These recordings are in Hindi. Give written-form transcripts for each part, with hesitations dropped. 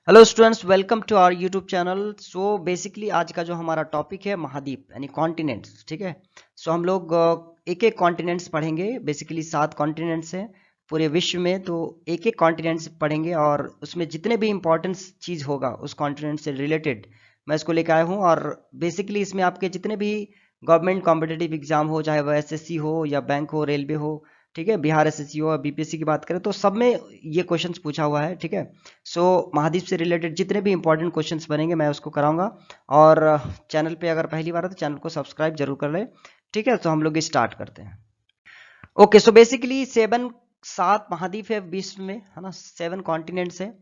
Hello students, welcome to our YouTube channel. So basically आज का जो हमारा टॉपिक है महाद्वीप यानी कॉन्टिनेंट्स। ठीक है। सो हम लोग एक एक कॉन्टिनेंट्स पढ़ेंगे। बेसिकली 7 कॉन्टिनेंट्स हैं पूरे विश्व में, तो एक एक कॉन्टिनेंट्स पढ़ेंगे और उसमें जितने भी इंपॉर्टेंस चीज़ होगा उस कॉन्टिनेंट से रिलेटेड मैं इसको लेकर आया हूँ। और बेसिकली इसमें आपके जितने भी गवर्नमेंट कॉम्पिटिटिव एग्जाम हो, चाहे वह एसएससी हो या बैंक हो, रेलवे हो, ठीक है, बिहार एसएससी हो, बीपीएससी की बात करें तो सब में ये क्वेश्चंस पूछा हुआ है। ठीक है। सो महाद्वीप से रिलेटेड जितने भी इंपॉर्टेंट क्वेश्चंस बनेंगे मैं उसको कराऊंगा। और चैनल पे अगर पहली बार है तो चैनल को सब्सक्राइब जरूर कर ले। ठीक है, तो हम लोग स्टार्ट करते हैं। ओके, सो बेसिकली 7 महाद्वीप है विश्व में, है ना। 7 कॉन्टिनेंट्स है।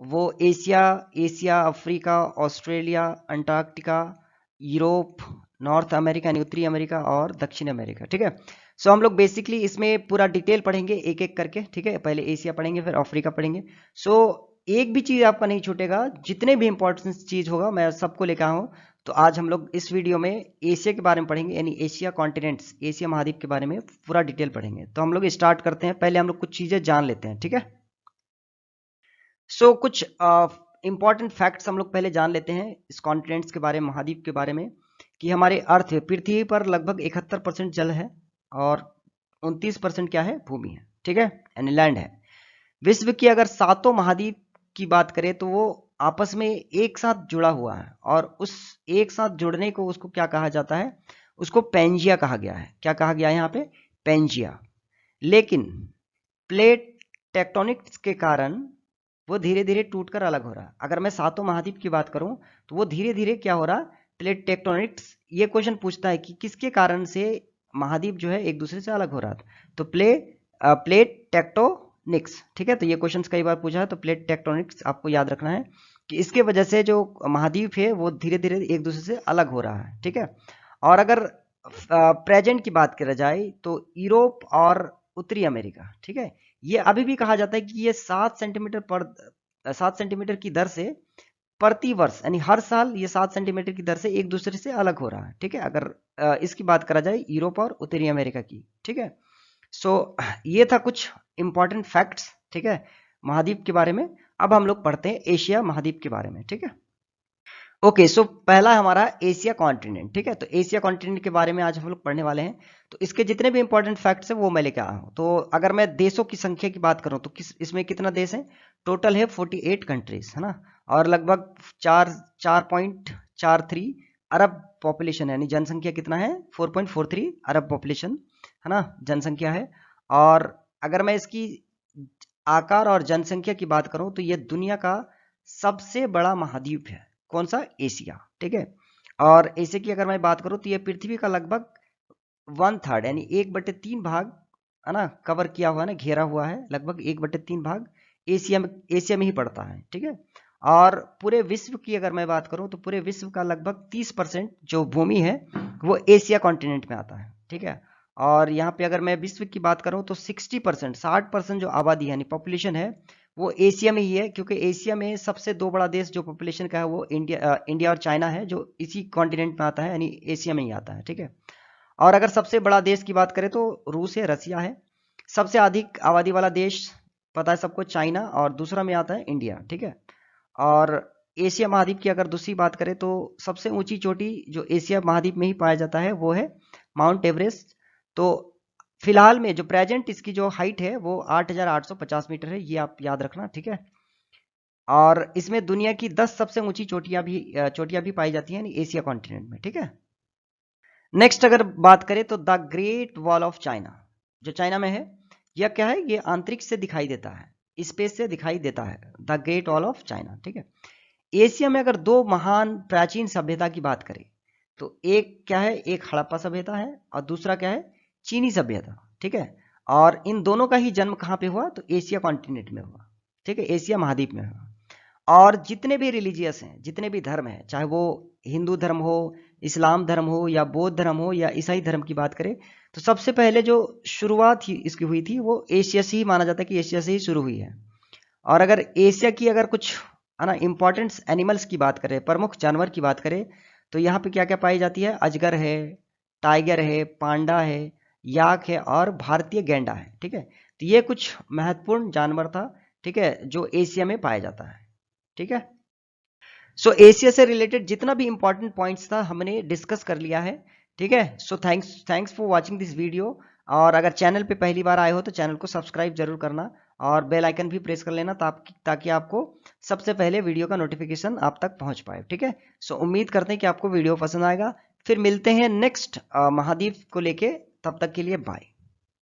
वो Asia, Africa, Australia, Antarctica, Europe, north America यानी उत्तरी अमेरिका और दक्षिण अमेरिका। ठीक है। सो हम लोग बेसिकली इसमें पूरा डिटेल पढ़ेंगे एक एक करके। ठीक है, पहले एशिया पढ़ेंगे फिर अफ्रीका पढ़ेंगे। सो एक भी चीज़ आपका नहीं छूटेगा, जितने भी इंपॉर्टेंट चीज़ होगा मैं सबको लेकर आया हूँ। तो आज हम लोग इस वीडियो में एशिया के बारे में पढ़ेंगे, यानी एशिया कॉन्टिनेंट्स, एशिया महाद्वीप के बारे में पूरा डिटेल पढ़ेंगे। तो हम लोग स्टार्ट करते हैं। पहले हम लोग कुछ चीज़ें जान लेते हैं। ठीक है। कुछ इंपॉर्टेंट फैक्ट्स हम लोग पहले जान लेते हैं इस कॉन्टिनेंट्स के बारे में, महाद्वीप के बारे में। कि हमारे अर्थ पृथ्वी पर लगभग 71% जल है और 29% क्या है, भूमि है। ठीक है, यानी लैंड है। विश्व की अगर 7 महाद्वीप की बात करें तो वो आपस में एक साथ जुड़ा हुआ है, और उस एक साथ जुड़ने को उसको क्या कहा जाता है, उसको पेंजिया कहा गया है। क्या कहा गया है यहाँ पे, पेंजिया। लेकिन प्लेट टेक्टोनिक्स के कारण वो धीरे धीरे टूटकर अलग हो रहा है। अगर मैं 7 महाद्वीप की बात करूं तो वो धीरे धीरे क्या हो रहा, प्लेट टेक्टोनिक्स। ये क्वेश्चन पूछता है कि किसके कारण से महाद्वीप जो है एक दूसरे से अलग हो रहा था। तो प्लेट टेक्टोनिक्स। ठीक है, तो ये क्वेश्चन कई बार पूछा है, तो प्लेट टेक्टोनिक्स आपको याद रखना है कि इसके वजह से जो महाद्वीप है वो धीरे धीरे एक दूसरे से अलग हो रहा है। ठीक है। और अगर प्रेजेंट की बात करा जाए तो यूरोप और उत्तरी अमेरिका, ठीक है, ये अभी भी कहा जाता है कि ये 7 सेंटीमीटर की दर से प्रति वर्ष, यानी हर साल ये 7 सेंटीमीटर की दर से एक दूसरे से अलग हो रहा है। ठीक है, अगर इसकी बात करा जाए यूरोप और उत्तरी अमेरिका की। ठीक है। सो ये था कुछ इंपॉर्टेंट फैक्ट्स। ठीक है, महाद्वीप के बारे में। अब हम लोग पढ़ते हैं एशिया महाद्वीप के बारे में। ठीक है। ओके, सो पहला हमारा एशिया कॉन्टिनेंट। ठीक है, तो एशिया कॉन्टिनेंट के बारे में आज हम लोग पढ़ने वाले हैं। तो इसके जितने भी इंपॉर्टेंट फैक्ट्स हैं वो मैं लेके आया हूँ। तो अगर मैं देशों की संख्या की बात करूँ तो इसमें कितना देश है, टोटल है 48 कंट्रीज, है ना। और लगभग 4.43 अरब पॉपुलेशन है, यानी जनसंख्या कितना है, 4.43 अरब पॉपुलेशन, है ना, जनसंख्या है। और अगर मैं इसकी आकार और जनसंख्या की बात करूं तो यह दुनिया का सबसे बड़ा महाद्वीप है। कौन सा, एशिया। ठीक है। और एशिया की अगर मैं बात करूं तो यह पृथ्वी का लगभग 1/3 यानी 1/3 भाग, है ना, कवर किया हुआ है ना, घेरा हुआ है। लगभग 1/3 भाग एशिया में ही पड़ता है। ठीक है। और पूरे विश्व की अगर मैं बात करूं तो पूरे विश्व का लगभग 30% जो भूमि है वो एशिया कॉन्टिनेंट में आता है। ठीक है। और यहाँ पे अगर मैं विश्व की बात करूं तो 60%, 60% जो आबादी है यानी पॉपुलेशन है वो एशिया में ही है, क्योंकि एशिया में सबसे 2 बड़ा देश जो पॉपुलेशन का है वो इंडिया और चाइना है, जो इसी कॉन्टिनेंट में आता है, यानी एशिया में ही आता है। ठीक है। और अगर सबसे बड़ा देश की बात करें तो रूस है, रसिया है। सबसे अधिक आबादी वाला देश पता है सबको, चाइना, और दूसरा में आता है इंडिया। ठीक है। और एशिया महाद्वीप की अगर दूसरी बात करें तो सबसे ऊंची चोटी जो एशिया महाद्वीप में ही पाया जाता है वो है माउंट एवरेस्ट। तो फिलहाल में जो प्रेजेंट इसकी जो हाइट है वो 8,850 मीटर है, ये आप याद रखना। ठीक है। और इसमें दुनिया की 10 सबसे ऊंची चोटियां भी पाई जाती हैं एशिया कॉन्टिनेंट में। ठीक है। नेक्स्ट अगर बात करें तो the great wall of China, जो चाइना में है, यह क्या है, ये आंतरिक से दिखाई देता है, स्पेस से दिखाई देता है, the great wall of China. ठीक है। एशिया में अगर 2 महान प्राचीन सभ्यता की बात करें तो एक क्या है, एक हड़प्पा सभ्यता है और दूसरा क्या है, चीनी सभ्यता। ठीक है। और इन दोनों का ही जन्म कहाँ पे हुआ, तो एशिया कॉन्टिनेंट में हुआ। ठीक है, एशिया महाद्वीप में हुआ। और जितने भी रिलीजियस हैं, जितने भी धर्म हैं, चाहे वो हिंदू धर्म हो, इस्लाम धर्म हो या बौद्ध धर्म हो या ईसाई धर्म की बात करें, तो सबसे पहले जो शुरुआत ही इसकी हुई थी वो एशिया से ही माना जाता है कि एशिया से ही शुरू हुई है। और अगर एशिया की अगर कुछ, है ना, इंपॉर्टेंट एनिमल्स की बात करें, प्रमुख जानवर की बात करें, तो यहाँ पे क्या क्या पाई जाती है, अजगर है, टाइगर है, पांडा है, याक है और भारतीय गैंडा है। ठीक है। तो ये कुछ महत्वपूर्ण जानवर था, ठीक है, जो एशिया में पाया जाता है। ठीक है। सो एशिया से रिलेटेड जितना भी इंपॉर्टेंट पॉइंट्स था हमने डिस्कस कर लिया है, ठीक है। So thanks for watching this video. और अगर चैनल पे पहली बार आए हो तो चैनल को सब्सक्राइब जरूर करना और बेल आइकन भी प्रेस कर लेना ताकि आपको सबसे पहले वीडियो का नोटिफिकेशन आप तक पहुंच पाए, ठीक है। सो उम्मीद करते हैं कि आपको वीडियो पसंद आएगा। फिर मिलते हैं नेक्स्ट महाद्वीप को लेके, तब तक के लिए बाय।